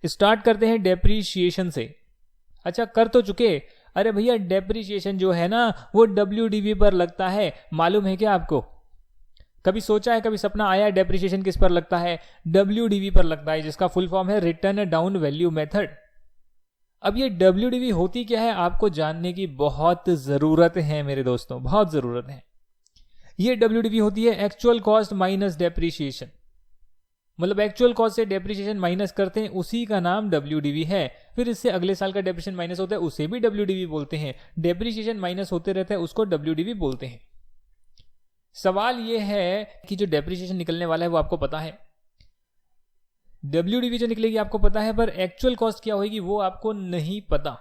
Start करते हैं depreciation से। अच्छा, कर तो चुके। अरे भैया, डेप्रीशिएशन जो है ना वो WDV पर लगता है, मालूम है क्या आपको? कभी सोचा है, कभी सपना आया है डेप्रीशिएशन किस पर लगता है? WDV पर लगता है, जिसका फुल फॉर्म है रिटर्न डाउन वैल्यू मेथड। अब ये WDV होती क्या है आपको जानने की बहुत जरूरत है मेरे दोस्तों, बहुत जरूरत है। ये WDV होती है एक्चुअल कॉस्ट माइनस डेप्रीशिएशन, मतलब एक्चुअल कॉस्ट से डेप्रीशिएशन माइनस करते हैं, उसी का नाम WDV है। फिर इससे अगले साल का डेप्रीशिएशन माइनस होता है, उसे भी WDV बोलते हैं। डेप्रीशिएशन माइनस होते रहता है, उसको WDV बोलते हैं। सवाल यह है कि जो डेप्रीशिएशन निकलने वाला है वो आपको पता है, WDV जो निकलेगी आपको पता है, पर एक्चुअल कॉस्ट क्या होगी वो आपको नहीं पता।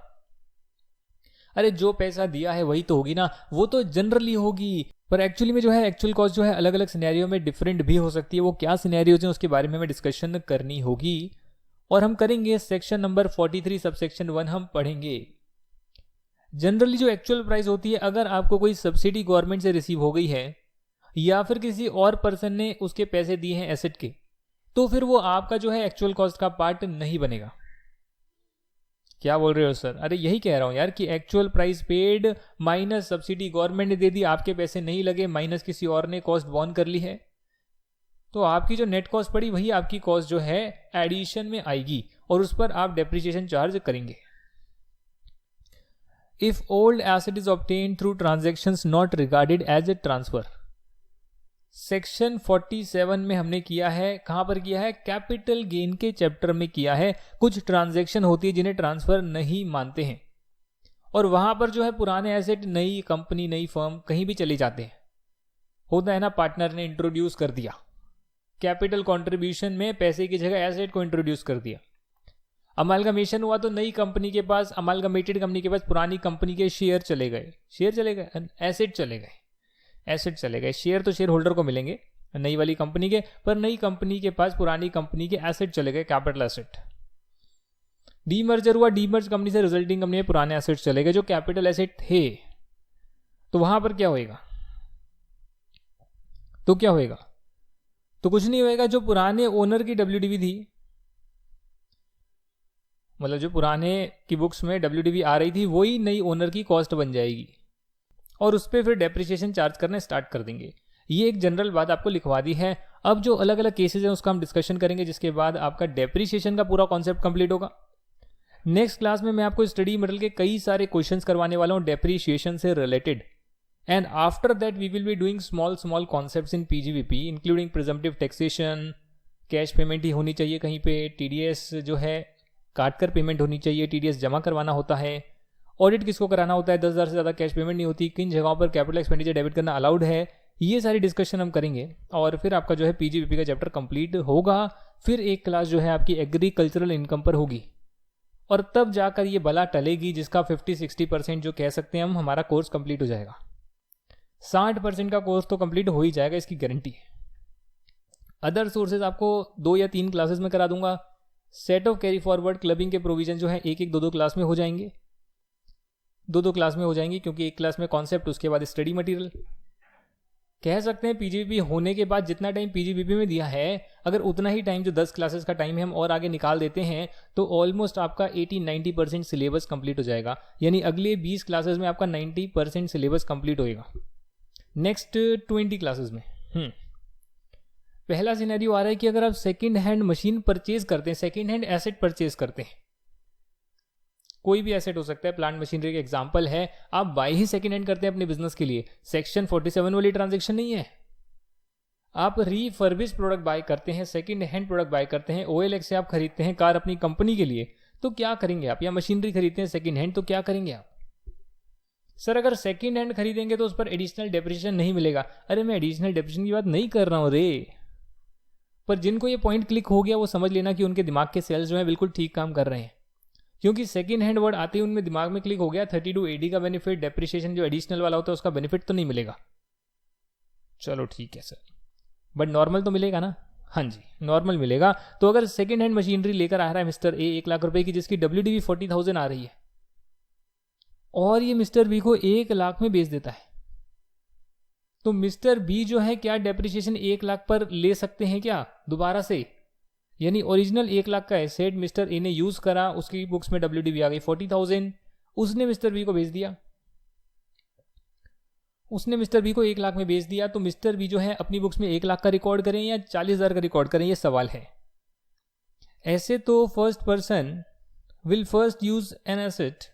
अरे जो पैसा दिया है वही तो होगी ना, वो तो जनरली होगी, पर एक्चुअली में जो है एक्चुअल कॉस्ट जो है अलग अलग सिनेरियो में डिफरेंट भी हो सकती है। वो क्या सिनेरियोज हैं उसके बारे में हमें डिस्कशन करनी होगी, और हम करेंगे सेक्शन नंबर 43 सबसेक्शन 1 हम पढ़ेंगे। जनरली जो एक्चुअल प्राइस होती है, अगर आपको कोई सब्सिडी गवर्नमेंट से रिसीव हो गई है या फिर किसी और पर्सन ने उसके पैसे दिए हैं एसेट के, तो फिर वो आपका जो है एक्चुअल कॉस्ट का पार्ट नहीं बनेगा। क्या बोल रहे हो सर? अरे यही कह रहा हूं यार कि actual price paid minus subsidy government ने दे दी, आपके पैसे नहीं लगे, माइनस किसी और ने कॉस्ट बॉर्न कर ली है, तो आपकी जो नेट कॉस्ट पड़ी वही आपकी कॉस्ट जो है एडिशन में आएगी, और उस पर आप डेप्रिसिएशन चार्ज करेंगे। If old asset is obtained through transactions not regarded as a transfer, section 47 में हमने किया है। कहां पर किया है? कैपिटल गेन के चैप्टर में किया है। कुछ ट्रांजैक्शन होती है जिन्हें ट्रांसफर नहीं मानते हैं, और वहां पर जो है पुराने एसेट नई कंपनी नई फर्म कहीं भी चले जाते हैं। होता है ना, पार्टनर ने इंट्रोड्यूस कर दिया, कैपिटल कंट्रीब्यूशन में पैसे की जगह एसेट को इंट्रोड्यूस कर दिया। अमालगमेशन हुआ तो नई कंपनी के पास, अमालगमेटेड कंपनी के पास पुरानी कंपनी के शेयर चले गए, एसेट चले गए, एसेट चले गए। शेयर तो शेयर होल्डर को मिलेंगे नई वाली कंपनी के, पर नई कंपनी के पास पुरानी कंपनी के एसेट चले गए, कैपिटल एसेट। डीमर्जर हुआ, डीमर्ज कंपनी से रिजल्टिंग कंपनी में पुराने एसेट चले गए जो कैपिटल एसेट थे। तो वहां पर क्या होएगा? तो कुछ नहीं होएगा। जो पुराने ओनर की WDV थी, मतलब जो पुराने की बुक्स में WDV आ रही थी, वही नई ओनर की कॉस्ट बन जाएगी, और उस पर फिर डेप्रिसिएशन चार्ज करने स्टार्ट कर देंगे। ये एक जनरल बात आपको लिखवा दी है। अब जो अलग अलग केसेस हैं उसका हम डिस्कशन करेंगे, जिसके बाद आपका डेप्रिसिएशन का पूरा कॉन्सेप्ट कंप्लीट होगा। नेक्स्ट क्लास में मैं आपको स्टडी मटेरियल के कई सारे क्वेश्चंस करवाने वाला हूं डेप्रिसिएशन से related, and after that we will be doing small concepts in PGBP including presumptive taxation, cash payment ही होनी चाहिए कहीं पे, TDS जो है काट कर पेमेंट होनी चाहिए, TDS जमा करवाना होता है, ऑडिट किसको कराना होता है, 10,000 से ज़्यादा कैश पेमेंट नहीं होती, किन जगहों पर कैपिटल एक्सपेंडिचर डेबिट करना अलाउड है, ये सारी डिस्कशन हम करेंगे। और फिर आपका जो है PGBP का चैप्टर कंप्लीट होगा। फिर एक क्लास जो है आपकी एग्रीकल्चरल इनकम पर होगी, और तब जाकर ये बला टलेगी जिसका 50-60% जो कह सकते हैं हम, हमारा कोर्स कंप्लीट हो जाएगा। 60% का कोर्स तो कंप्लीट हो ही जाएगा, इसकी गारंटी है। अदर सोर्सेज आपको 2 या 3 क्लासेस में करा दूंगा। Set of carry forward clubbing के प्रोविजन जो है 1-1, 2-2 क्लास में हो जाएंगे, 2-2 क्लास में हो जाएंगी, क्योंकि एक क्लास में कॉन्सेप्ट, उसके बाद स्टडी मटेरियल। कह सकते हैं PGBP होने के बाद जितना टाइम PGBP में दिया है, अगर उतना ही टाइम जो 10 क्लासेस का टाइम है हम और आगे निकाल देते हैं, तो ऑलमोस्ट आपका 80-90% सिलेबस कंप्लीट हो जाएगा। यानी अगले 20 क्लासेस में आपका 90% सिलेबस कंप्लीट होएगा नेक्स्ट 20 क्लासेस में। पहला सिनेरियो आ रहा है कि अगर आप सेकेंड हैंड मशीन परचेज करते हैं, सेकेंड हैंड एसेट परचेज करते हैं, कोई भी एसेट हो सकता है, प्लांट मशीनरी का एग्जांपल है, आप बाय ही सेकेंड हैंड करते हैं अपने बिजनेस के लिए, सेक्शन 47 वाली ट्रांजैक्शन नहीं है। आप रीफर्बिश प्रोडक्ट बाय करते हैं, सेकेंड हैंड प्रोडक्ट बाय करते हैं, OLX से आप खरीदते हैं कार अपनी कंपनी के लिए, तो क्या करेंगे आप? या मशीनरी खरीदते हैं सेकेंड हैंड, तो क्या करेंगे आप? सर अगर सेकेंड हैंड खरीदेंगे तो उस पर एडिशनल डेप्रिसिएशन नहीं मिलेगा। अरे मैं एडिशनल डेप्रिसिएशन की बात नहीं कर रहा हूं रे, पर जिनको ये पॉइंट क्लिक हो गया वो समझ लेना कि उनके दिमाग के सेल्स जो है बिल्कुल ठीक काम कर रहे हैं, क्योंकि सेकेंड हैंड वर्ड आते ही उनमें दिमाग में क्लिक हो गया 32 AD का बेनिफिट, डेप्रिसिएशन जो एडिशनल वाला होता है उसका बेनिफिट तो नहीं मिलेगा। चलो ठीक है सर, बट नॉर्मल तो मिलेगा ना? हाँ जी, नॉर्मल मिलेगा। तो अगर सेकेंड हैंड मशीनरी लेकर आ रहा है मिस्टर ए 1 लाख रुपए की, जिसकी WDV 40,000 आ रही है, और ये मिस्टर बी को 1 लाख में बेच देता है, तो मिस्टर बी जो है क्या डेप्रिसिएशन 1 लाख पर ले सकते हैं क्या दोबारा से? यानी ओरिजिनल 1 लाख का एसेट मिस्टर ए ने यूज करा, उसकी बुक्स में WDV आ गई 40,000, उसने मिस्टर बी को भेज दिया, उसने मिस्टर बी को 1 लाख में बेच दिया। तो मिस्टर बी जो है अपनी बुक्स में 1 लाख का रिकॉर्ड करें या 40,000 का रिकॉर्ड करें, ये सवाल है। ऐसे तो first person will first use an asset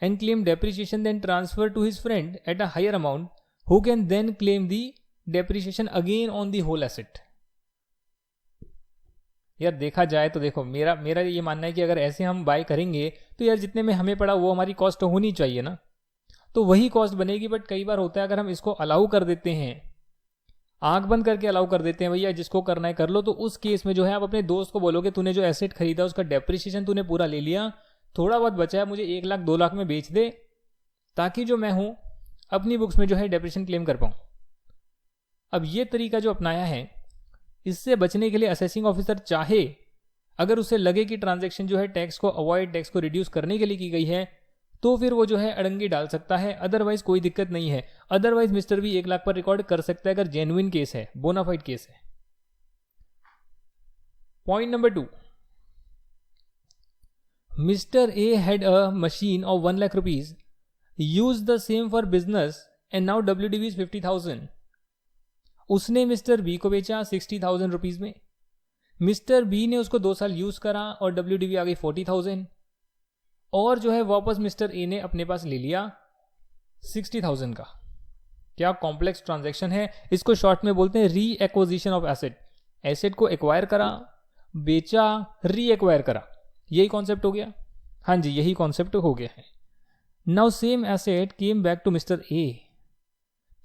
and claim depreciation then transfer to his friend at a higher amount who can then claim the depreciation again on the whole asset. यार देखा जाए तो देखो, मेरा ये मानना है कि अगर ऐसे हम बाय करेंगे तो यार जितने में हमें पड़ा वो हमारी कॉस्ट होनी चाहिए ना, तो वही कॉस्ट बनेगी। बट कई बार होता है अगर हम इसको अलाउ कर देते हैं, आंख बंद करके अलाउ कर देते हैं, भैया जिसको करना है कर लो, तो उस केस में जो है आप अपने दोस्त को बोलोगे तूने जो एसेट खरीदा उसका डेप्रिसिएशन तूने पूरा ले लिया, थोड़ा बहुत बचा है मुझे 1 लाख 2 लाख में बेच दे, ताकि जो मैं हूं अपनी बुक्स में जो है डेप्रिसिएशन क्लेम कर पाऊं। अब ये तरीका जो अपनाया है, इससे बचने के लिए असेसिंग ऑफिसर चाहे अगर उसे लगे कि ट्रांजैक्शन जो है टैक्स को अवॉइड, टैक्स को रिड्यूस करने के लिए की गई है, तो फिर वो जो है अड़ंगी डाल सकता है, अदरवाइज कोई दिक्कत नहीं है। अदरवाइज मिस्टर बी 1 लाख पर रिकॉर्ड कर सकता है अगर जेन्युइन केस है, बोनाफाइड केस है। Point number 2, mister A had a machine of 1 lakh rupees, use the same for business and now WDV is 50,000। उसने मिस्टर बी को बेचा 60,000 रुपीज में, मिस्टर बी ने उसको 2 साल यूज करा और WDV आ गई 40,000, और जो है वापस मिस्टर ए ने अपने पास ले लिया 60,000 का। क्या कॉम्प्लेक्स ट्रांजैक्शन है, इसको शॉर्ट में बोलते हैं री एक्विजिशन ऑफ एसेट। एसेट को एक्वायर करा, बेचा, री एक्वायर करा, यही कॉन्सेप्ट हो गया। हाँ जी, यही कॉन्सेप्ट हो गया है। Now same asset came back to mister A,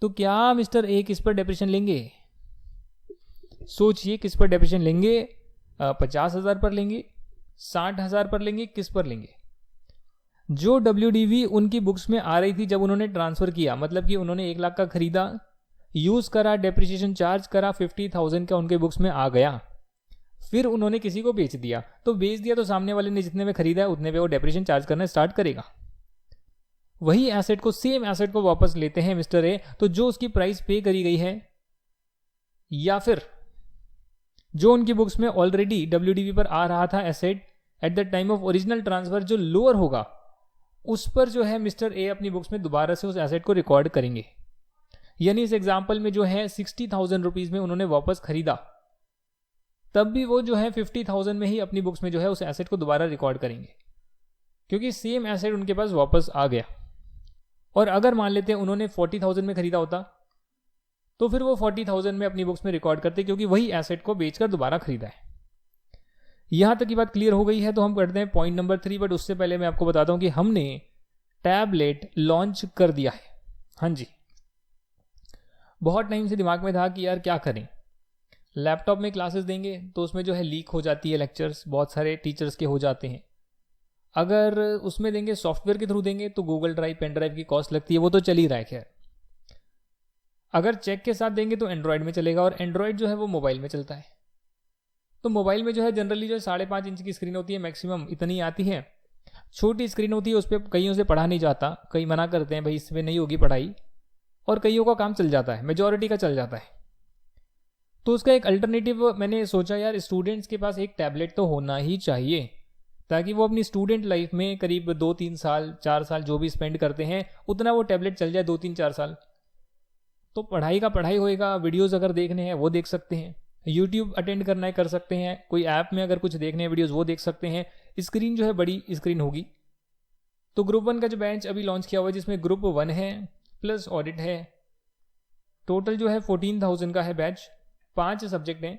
तो क्या मिस्टर ए किस पर डेप्रिसिएशन लेंगे? सोचिए किस पर डेप्रिसिएशन लेंगे, 50,000 पर लेंगे, 60,000 पर लेंगे, किस पर लेंगे? जो WDV उनकी बुक्स में आ रही थी जब उन्होंने ट्रांसफर किया, मतलब कि उन्होंने 1 लाख का खरीदा, यूज करा, डेप्रिसिएशन चार्ज करा, 50,000 का उनके बुक्स में आ गया, फिर उन्होंने किसी को बेच दिया। तो बेच दिया तो सामने वाले ने जितने में खरीदा है उतने पे वो डेप्रिसिएशन चार्ज करना स्टार्ट करेगा। वही एसेट को, सेम एसेट को वापस लेते हैं मिस्टर ए, तो जो उसकी प्राइस पे करी गई है या फिर जो उनकी बुक्स में ऑलरेडी WDV पर आ रहा था asset at the time of original transfer, जो लोअर होगा उस पर जो है मिस्टर ए अपनी बुक्स में दोबारा से उस एसेट को रिकॉर्ड करेंगे। यानी इस एग्जाम्पल में जो है 60,000 रुपीज में उन्होंने वापस खरीदा, तब भी वो जो है 50,000 में ही अपनी बुक्स में जो है उस एसेट को दोबारा रिकॉर्ड करेंगे, क्योंकि सेम एसेट उनके पास वापस आ गया। और अगर मान लेते हैं उन्होंने 40,000 में खरीदा होता, तो फिर वो 40,000 में अपनी बुक्स में रिकॉर्ड करते, क्योंकि वही एसेट को बेचकर दोबारा खरीदा है। यहां तक की बात क्लियर हो गई है, तो हम करते हैं पॉइंट नंबर 3। बट उससे पहले मैं आपको बताता हूं कि हमने टैबलेट लॉन्च कर दिया है। हाँ जी, बहुत टाइम से दिमाग में था कि यार क्या करें, लैपटॉप में क्लासेस देंगे तो उसमें जो है लीक हो जाती है लेक्चर्स, बहुत सारे टीचर्स के हो जाते हैं। अगर उसमें देंगे सॉफ्टवेयर के थ्रू देंगे तो गूगल ड्राइव, पेन ड्राइव की कॉस्ट लगती है, वो तो चल ही रहा है। खैर, अगर चेक के साथ देंगे तो एंड्रॉयड में चलेगा, और एंड्रॉयड जो है वो मोबाइल में चलता है। तो मोबाइल में जो है जनरली जो 5.5 इंच की स्क्रीन होती है, मैक्सिमम इतनी आती है, छोटी स्क्रीन होती है, उस पर कईयों से पढ़ा नहीं जाता, कई मना करते हैं भाई इसमें नहीं होगी पढ़ाई, और कईयों का काम चल जाता है, मेजॉरिटी का चल जाता है। तो उसका एक अल्टरनेटिव मैंने सोचा, यार स्टूडेंट्स के पास एक टैबलेट तो होना ही चाहिए, ताकि वो अपनी स्टूडेंट लाइफ में करीब 2-3 साल 4 साल जो भी स्पेंड करते हैं उतना वो टैबलेट चल जाए 2-3-4 साल। तो पढ़ाई का पढ़ाई होएगा, वीडियोस अगर देखने हैं वो देख सकते हैं, यूट्यूब अटेंड करना है कर सकते हैं, कोई ऐप में अगर कुछ देखने हैं वीडियोस वो देख सकते हैं। स्क्रीन जो है बड़ी स्क्रीन होगी। तो ग्रुप 1 का जो बैच अभी लॉन्च किया हुआ है, जिसमें ग्रुप 1 है प्लस ऑडिट है, टोटल जो है 14,000 का है बैच, 5 सब्जेक्ट हैं,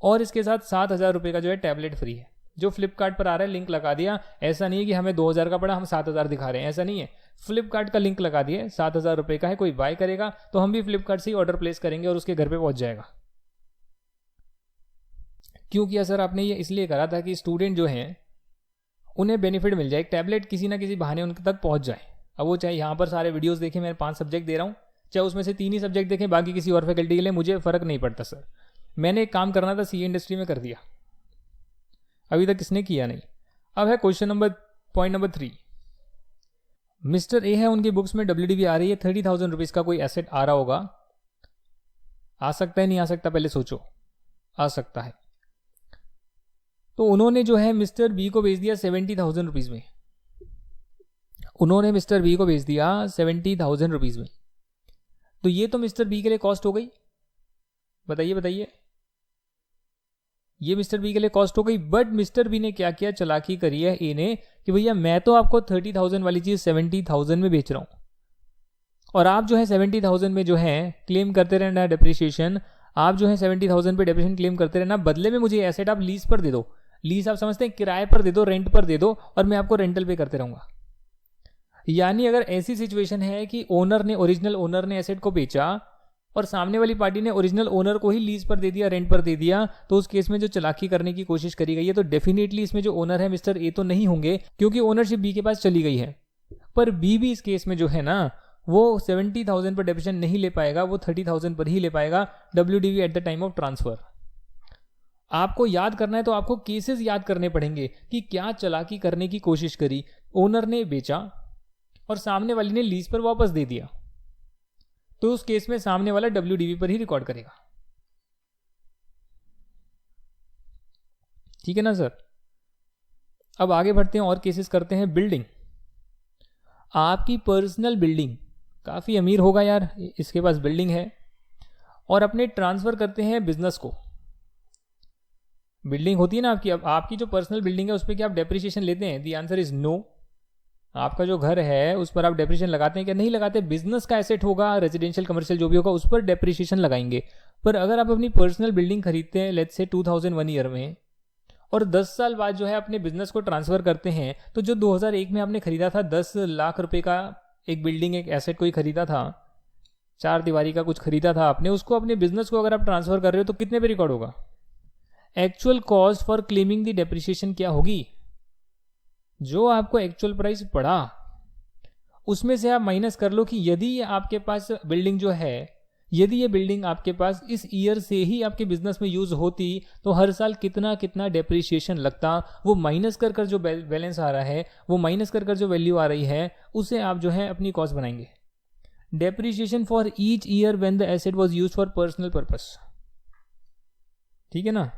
और इसके साथ 7,000 रुपये का जो है टैबलेट फ्री है, जो फ्लिपकार्ट पर आ रहा है, लिंक लगा दिया। ऐसा नहीं है कि हमें 2,000 का पड़ा हम 7,000 दिखा रहे हैं, ऐसा नहीं है। फ्लिपकार्ट का लिंक लगा दिए, 7,000 रुपये का है, कोई बाय करेगा तो हम भी फ्लिपकार्ट से ही ऑर्डर प्लेस करेंगे और उसके घर पे पहुंच जाएगा। क्यों किया सर आपने ये? इसलिए करा था कि स्टूडेंट जो हैं उन्हें बेनिफिट मिल जाए, एक टैबलेट किसी ना किसी बहाने उनके तक पहुंच जाए। अब वो चाहे यहाँ पर सारे वीडियोस देखें, मैं 5 सब्जेक्ट दे रहा हूँ, चाहे उसमें से 3 ही सब्जेक्ट देखें, बाकी किसी और फैकल्टी के लिए मुझे फ़र्क नहीं पड़ता सर। मैंने एक काम करना था, सीए इंडस्ट्री में कर दिया, अभी तक किसने किया नहीं। अब है पॉइंट नंबर 3। मिस्टर ए है, उनकी बुक्स में WDV आ रही है, 30,000 रुपीज़ का कोई एसेट आ रहा होगा। आ सकता है नहीं आ सकता, पहले सोचो। आ सकता है। तो उन्होंने जो है मिस्टर बी को बेच दिया 70,000 रुपीज़ में। उन्होंने मिस्टर बी को बेच दिया 70,000 रुपीज़ में। तो ये तो मिस्टर बी के लिए कॉस्ट हो गई। बताइए बताइए, ये मिस्टर बी के लिए कॉस्ट हो गई। बट मिस्टर बी ने क्या किया, चालाकी करी है ए ने कि भैया मैं तो आपको 30,000 वाली चीज़ 70,000 में बेच रहा हूँ, और आप जो है 70,000 में जो है क्लेम करते रहना डेप्रिसिएशन। आप जो है 70,000 पे डेप्रिसिएशन क्लेम करते रहना, बदले में मुझे एसेट आप लीज पर दे दो। लीज आप समझते हैं, किराए पर दे दो, रेंट पर दे दो, और मैं आपको रेंटल पे करते रहूंगा। यानी अगर ऐसी सिचुएशन है कि ओरिजिनल ओनर ने एसेट को बेचा और सामने वाली पार्टी ने ओरिजिनल ओनर को ही लीज पर दे दिया, रेंट पर दे दिया, तो उस केस में जो चालाकी करने की कोशिश करी गई है, तो डेफिनेटली इसमें जो ओनर है मिस्टर ए तो नहीं होंगे, क्योंकि ओनरशिप बी के पास चली गई है। पर बी भी इस केस में जो है ना, वो 70,000 पर डेप्रिसिएशन नहीं ले पाएगा, वो 30,000 पर ही ले पाएगा WDV at the time of transfer. आपको याद करना है तो आपको केसेस याद करने पड़ेंगे कि क्या चालाकी करने की कोशिश करी। ओनर ने बेचा और सामने वाली ने लीज पर वापस दे दिया, तो उस केस में सामने वाला WDV पर ही रिकॉर्ड करेगा। ठीक है ना सर। अब आगे बढ़ते हैं और केसेस करते हैं। बिल्डिंग, आपकी पर्सनल बिल्डिंग, काफ़ी अमीर होगा यार, इसके पास बिल्डिंग है, और अपने ट्रांसफ़र करते हैं बिजनेस को। बिल्डिंग होती है ना आपकी, अब आपकी जो पर्सनल बिल्डिंग है उस पर क्या आप डेप्रिसिएशन लेते हैं? The answer is no. आपका जो घर है उस पर आप डेप्रिसिएशन लगाते हैं क्या? नहीं लगाते। बिजनेस का एसेट होगा, रेजिडेंशियल कमर्शियल जो भी होगा, उस पर डेप्रिसिएशन लगाएंगे। पर अगर आप अपनी पर्सनल बिल्डिंग खरीदते हैं लेट्स से 2001 ईयर में, और 10 साल बाद जो है अपने बिजनेस को ट्रांसफर करते हैं, तो जो 2001 में आपने खरीदा था 10 लाख रुपए का एक बिल्डिंग, एक एसेट कोई खरीदा था, 4 दीवारी का कुछ खरीदा था आपने, उसको अपने बिजनेस को अगर आप ट्रांसफर कर रहे हो तो कितने पे रिकॉर्ड होगा? Actual cost for claiming the depreciation क्या होगी? जो आपको एक्चुअल प्राइस पड़ा उसमें से आप माइनस कर लो कि यदि ये आपके पास बिल्डिंग जो है, यदि ये बिल्डिंग आपके पास इस ईयर से ही आपके बिजनेस में यूज होती तो हर साल कितना कितना डेप्रिसिएशन लगता। वो माइनस कर कर जो बैलेंस आ रहा है, वो माइनस कर कर जो वैल्यू आ रही है, उसे आप जो है अपनी कॉस्ट बनाएंगे। Depreciation for each year when the asset was used for personal purpose. ठीक है ना।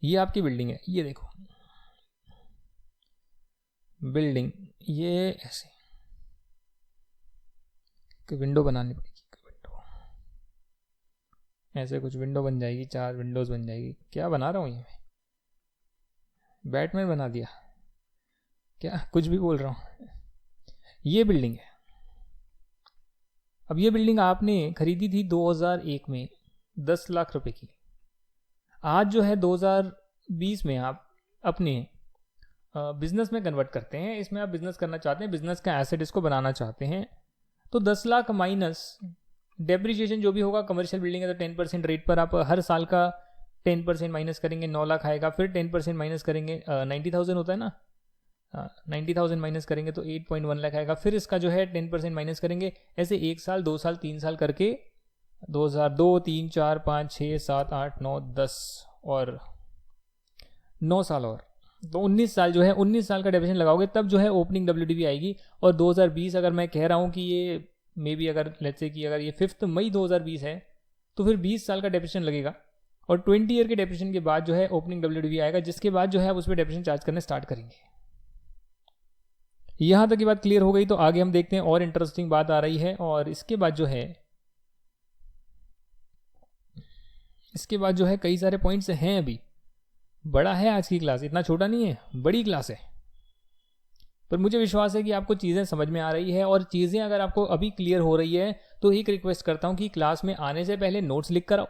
ये आपकी बिल्डिंग है, ये देखो बिल्डिंग, ये ऐसे विंडो बनानी पड़ेगी, विंडो ऐसे कुछ विंडो बन जाएगी, 4 विंडोज बन जाएगी। क्या बना रहा हूँ ये मैं? बैटमैन बना दिया क्या? कुछ भी बोल रहा हूँ। ये बिल्डिंग है। अब ये बिल्डिंग आपने खरीदी थी 2001 में 10 लाख रुपए की। आज जो है 2020 में आप अपने बिजनेस में कन्वर्ट करते हैं, इसमें आप बिजनेस करना चाहते हैं, बिजनेस का एसेट इसको बनाना चाहते हैं, तो 10 लाख माइनस डेप्रिसिएशन जो भी होगा, कमर्शियल बिल्डिंग है तो 10% रेट पर आप हर साल का 10% माइनस करेंगे, 9 लाख आएगा। फिर 10% माइनस करेंगे, 90,000 होता है ना, 90,000 माइनस करेंगे तो 8.1 लाख आएगा। फिर इसका जो है 10% माइनस करेंगे, ऐसे 1 साल 2 साल 3 साल करके 2002 3 4 5 6 7 8 9 10 और 9 साल और, तो 19 साल जो है, 19 साल का डेप्रिसिएशन लगाओगे तब जो है ओपनिंग WDV आएगी। और 2020 अगर मैं कह रहा हूँ कि ये मे बी अगर लेट्स से कि अगर ये 5 मई 2020 है तो फिर 20 साल का डेप्रिसिएशन लगेगा, और 20 ईयर के डेप्रिसिएशन के बाद जो है ओपनिंग WDV आएगा, जिसके बाद जो है आप उस पर डेप्रिसिएशन चार्ज करने स्टार्ट करेंगे। यहाँ तक की बात क्लियर हो गई, तो आगे हम देखते हैं और इंटरेस्टिंग बात आ रही है। और इसके बाद जो है कई सारे पॉइंट्स हैं। अभी बड़ा है आज की क्लास, इतना छोटा नहीं है, बड़ी क्लास है, पर मुझे विश्वास है कि आपको चीज़ें समझ में आ रही है। और चीज़ें अगर आपको अभी क्लियर हो रही है तो एक रिक्वेस्ट करता हूँ कि क्लास में आने से पहले नोट्स लिख कर आओ,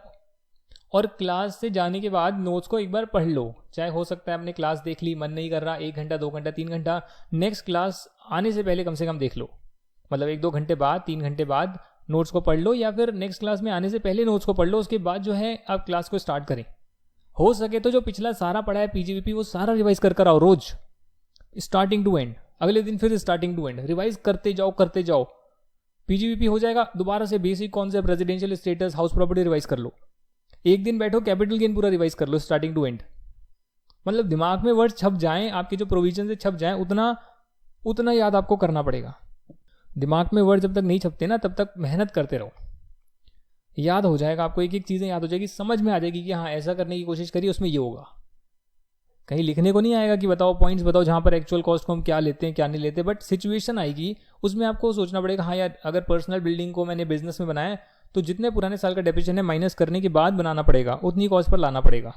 और क्लास से जाने के बाद नोट्स को एक बार पढ़ लो। चाहे हो सकता है आपने क्लास देख ली, मन नहीं कर रहा, 1 घंटा 2 घंटा 3 घंटा, नेक्स्ट क्लास आने से पहले कम से कम देख लो, मतलब 1-2 घंटे बाद 3 घंटे बाद नोट्स को पढ़ लो, या फिर नेक्स्ट क्लास में आने से पहले नोट्स को पढ़ लो। उसके बाद जो है आप क्लास को स्टार्ट करें। हो सके तो जो पिछला सारा पढ़ा है PGVP वो सारा रिवाइज कर आओ रोज, स्टार्टिंग टू एंड। अगले दिन फिर स्टार्टिंग टू एंड रिवाइज करते जाओ। PGVP हो जाएगा, दोबारा से basic concept, residential status, house property revise कर लो। एक दिन बैठो, कैपिटल गेन पूरा रिवाइज कर लो स्टार्टिंग टू एंड। मतलब दिमाग में वर्ड छप जाएं, आपके जो प्रोविजन से छप जाएं, उतना याद आपको करना पड़ेगा। दिमाग में वर्ड जब तक नहीं छपते ना तब तक मेहनत करते रहो। याद हो जाएगा आपको, एक एक चीज़ें याद हो जाएगी, समझ में आ जाएगी कि हाँ ऐसा करने की कोशिश करिए, उसमें ये होगा। कहीं लिखने को नहीं आएगा कि बताओ पॉइंट्स बताओ जहाँ पर एक्चुअल कॉस्ट को हम क्या लेते हैं क्या नहीं लेते, बट सिचुएशन आएगी उसमें आपको सोचना पड़ेगा हाँ यार अगर पर्सनल बिल्डिंग को मैंने बिजनेस में बनाया तो जितने पुराने साल का डेप्रिसिएशन है माइनस करने के बाद बनाना पड़ेगा, उतनी कॉस्ट पर लाना पड़ेगा।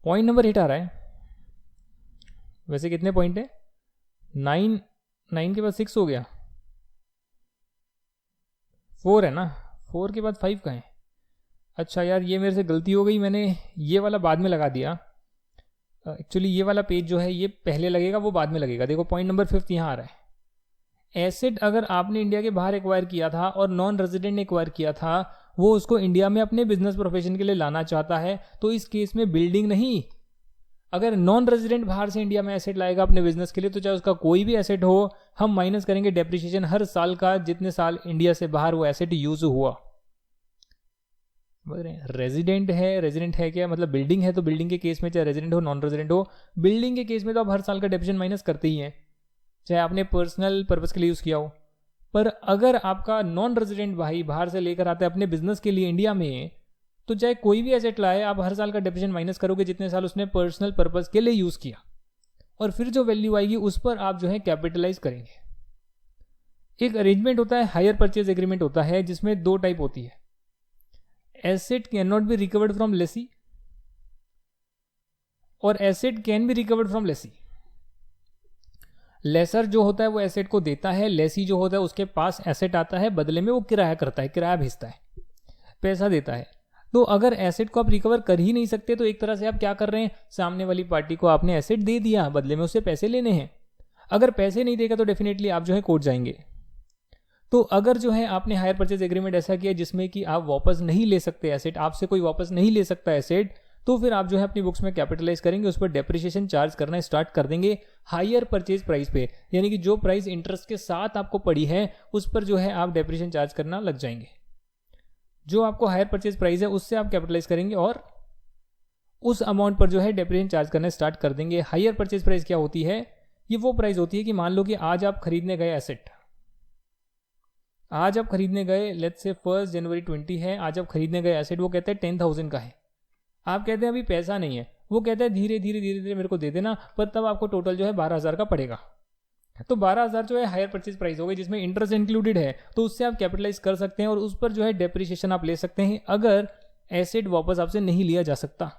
पॉइंट नंबर 8 आ रहा है। वैसे कितने पॉइंट है? 9 के बाद 6 हो गया, 4 है ना, 4 के बाद 5 कहाँ है? अच्छा यार ये मेरे से गलती हो गई, मैंने ये वाला बाद में लगा दिया। एक्चुअली ये वाला पेज जो है ये पहले लगेगा, वो बाद में लगेगा। देखो पॉइंट नंबर 5 यहाँ आ रहा है। एसेट अगर आपने इंडिया के बाहर एक्वायर किया था और नॉन रेजिडेंट ने एक्वायर किया था, वो उसको इंडिया में अपने बिजनेस प्रोफेशन के लिए लाना चाहता है, तो इस केस में बिल्डिंग नहीं, अगर नॉन रेजिडेंट बाहर से इंडिया में एसेट लाएगा अपने बिजनेस के लिए तो चाहे उसका कोई भी एसेट हो, हम माइनस करेंगे डेप्रिसिएशन हर साल का, जितने साल इंडिया से बाहर वो एसेट यूज हुआ। समझ रहे हैं? रेजिडेंट है क्या मतलब बिल्डिंग है, तो बिल्डिंग के केस में चाहे रेजिडेंट हो नॉन रेजिडेंट हो, बिल्डिंग के केस में तो आप हर साल का डेप्रिसिएशन माइनस करते ही हैं, चाहे आपने पर्सनल पर्पस के लिए यूज़ किया हो। पर अगर आपका नॉन रेजिडेंट भाई बाहर से लेकर आता है अपने बिजनेस के लिए इंडिया में, तो चाहे कोई भी एसेट लाए आप हर साल का डेप्रिसिएशन माइनस करोगे जितने साल उसने पर्सनल पर्पस के लिए यूज़ किया, और फिर जो वैल्यू आएगी उस पर आप जो है कैपिटलाइज करेंगे। एक अरेंजमेंट होता है, हायर परचेज एग्रीमेंट होता है, जिसमें 2 टाइप होती है। Asset can not be recovered from lessee और asset can be recovered from lessee. Lessor जो होता है वो एसेट को देता है, लेसी जो होता है उसके पास एसेट आता है, बदले में वो किराया करता है, किराया भेजता है, पैसा देता है। तो अगर एसेट को आप रिकवर कर ही नहीं सकते तो एक तरह से आप क्या कर रहे हैं, सामने वाली पार्टी को आपने एसेट दे दिया, बदले में उससे पैसे लेने हैं। अगर पैसे नहीं देगा तो डेफिनेटली आप जो है कोर्ट जाएंगे। तो अगर जो है आपने हायर परचेज एग्रीमेंट ऐसा किया जिसमें कि आप वापस नहीं ले सकते एसेट, आपसे कोई वापस नहीं ले सकता एसेट, तो फिर आप जो है अपनी बुक्स में कैपिटलाइज करेंगे, उस पर डेप्रिसिएशन चार्ज करना स्टार्ट कर देंगे हायर परचेज प्राइस पे, यानी कि जो प्राइस इंटरेस्ट के साथ आपको पड़ी है उस पर जो है आप डेप्रिसिएशन चार्ज करना लग जाएंगे। जो आपको हायर परचेज प्राइस है उससे आप कैपिटलाइज करेंगे और उस अमाउंट पर जो है डेप्रिसिएशन चार्ज करना स्टार्ट कर देंगे। हायर परचेज प्राइस क्या होती है? ये वो प्राइस होती है कि मान लो कि आज आप खरीदने गए एसेट, आज आप खरीदने गए, लेट्स से 1 जनवरी 20 है, आज आप खरीदने गए एसेट, वो कहते हैं 10,000 का है, आप कहते हैं अभी पैसा नहीं है, वो कहता है धीरे धीरे मेरे को दे देना, पर तब आपको टोटल जो है 12,000 का पड़ेगा। तो 12,000 जो है हायर परचेज प्राइस हो गई, जिसमें इंटरेस्ट इंक्लूडेड है, तो उससे आप कैपिटलाइज कर सकते हैं और उस पर जो है डेप्रिसिएशन आप ले सकते हैं अगर एसेट वापस आपसे नहीं लिया जा सकता।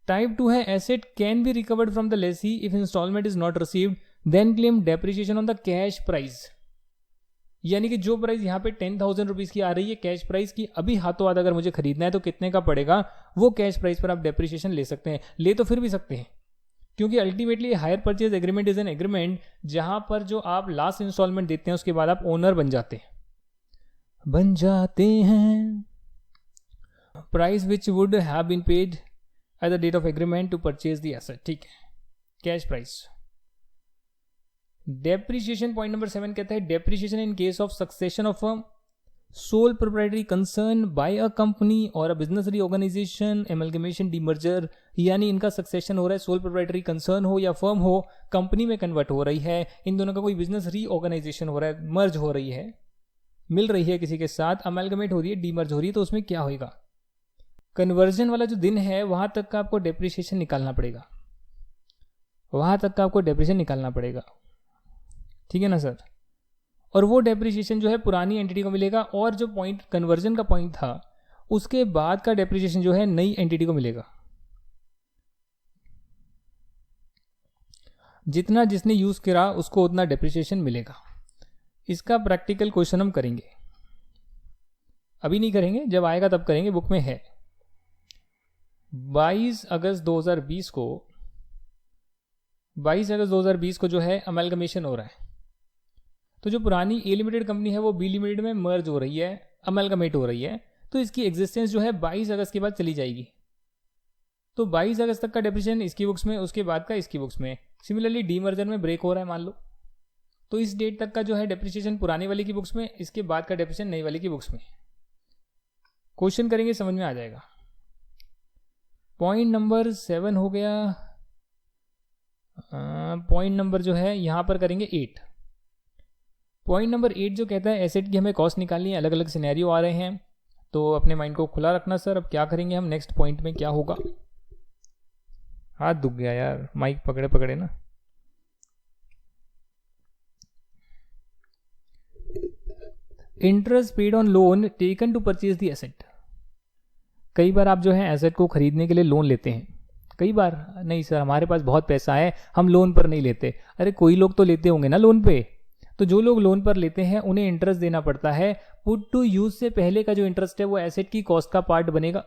टाइप 2 है asset can be recovered from the lessee if instalment is not received, then claim depreciation on the cash price. यानी कि जो प्राइस यहाँ पे 10,000 रुपीज की आ रही है कैश प्राइस की, अभी हाथों हाथ अगर मुझे खरीदना है तो कितने का पड़ेगा, वो कैश प्राइस पर आप डेप्रिसिएशन ले सकते हैं। ले तो फिर भी सकते हैं, क्योंकि ultimately hire purchase agreement is an agreement जहां पर जो आप लास्ट इंस्टॉलमेंट देते हैं उसके बाद आप ओनर बन जाते हैं। Price which would have been paid at the date of agreement to purchase the asset, ठीक है, cash price. Depreciation point number 7 कहता है depreciation in case of succession of sole proprietary concern by a company और a business reorganisation, amalgamation, demerger, यानी इनका succession हो रहा है, सोल प्रोप्राइटरी कंसर्न हो या फर्म हो, कंपनी में कन्वर्ट हो रही है, इन दोनों का कोई बिजनेस रीऑर्गेनाइजेशन हो रहा है, मर्ज हो रही है, मिल रही है किसी के साथ, अमेलगमेट हो रही है, डीमर्ज हो रही है, तो उसमें क्या होगा, कन्वर्जन वाला जो दिन है वहां तक का आपको डेप्रिसिएशन निकालना पड़ेगा, वहां तक का आपको डेप्रिसिएशन निकालना पड़ेगा, ठीक है ना सर। और वो डेप्रिसिएशन जो है पुरानी एंटिटी को मिलेगा, और जो पॉइंट कन्वर्जन का पॉइंट था उसके बाद का डेप्रिसिएशन जो है नई एंटिटी को मिलेगा। जितना जिसने यूज करा उसको उतना डेप्रिसिएशन मिलेगा। इसका प्रैक्टिकल क्वेश्चन हम करेंगे, अभी नहीं करेंगे, जब आएगा तब करेंगे, बुक में है। 22 अगस्त 2020 को जो है अमेलगमेशन हो रहा है, तो जो पुरानी ए लिमिटेड कंपनी है वो बी लिमिटेड में मर्ज हो रही है, अमेलगमेट हो रही है, तो इसकी एग्जिस्टेंस जो है 22 अगस्त के बाद चली जाएगी। तो 22 अगस्त तक का डेप्रिसिएशन इसकी बुक्स में, उसके बाद का इसकी बुक्स में। सिमिलरली डीमर्जर में ब्रेक हो रहा है मान लो, तो इस डेट तक का जो है डेप्रिसिएशन पुरानी वाली की बुक्स में, इसके बाद का डेप्रिसिएशन नई वाली की बुक्स में। क्वेश्चन करेंगे समझ में आ जाएगा। पॉइंट नंबर 7 हो गया, पॉइंट नंबर जो है यहां पर करेंगे 8। पॉइंट नंबर 8 जो कहता है एसेट की हमें कॉस्ट निकालनी है, अलग अलग सिनेरियो आ रहे हैं, तो अपने माइंड को खुला रखना सर। अब क्या करेंगे हम नेक्स्ट पॉइंट में, क्या होगा? हाथ दुख गया यार, माइक पकड़े पकड़े ना। Interest paid on loan taken to purchase the asset. कई बार आप जो है एसेट को खरीदने के लिए लोन लेते हैं, कई बार नहीं सर हमारे पास बहुत पैसा है हम लोन पर नहीं लेते। अरे कोई लोग तो लेते होंगे ना लोन पे। तो जो लोग लोन पर लेते हैं उन्हें इंटरेस्ट देना पड़ता है। पुट टू यूज से पहले का जो इंटरेस्ट है वो एसेट की कॉस्ट का पार्ट बनेगा।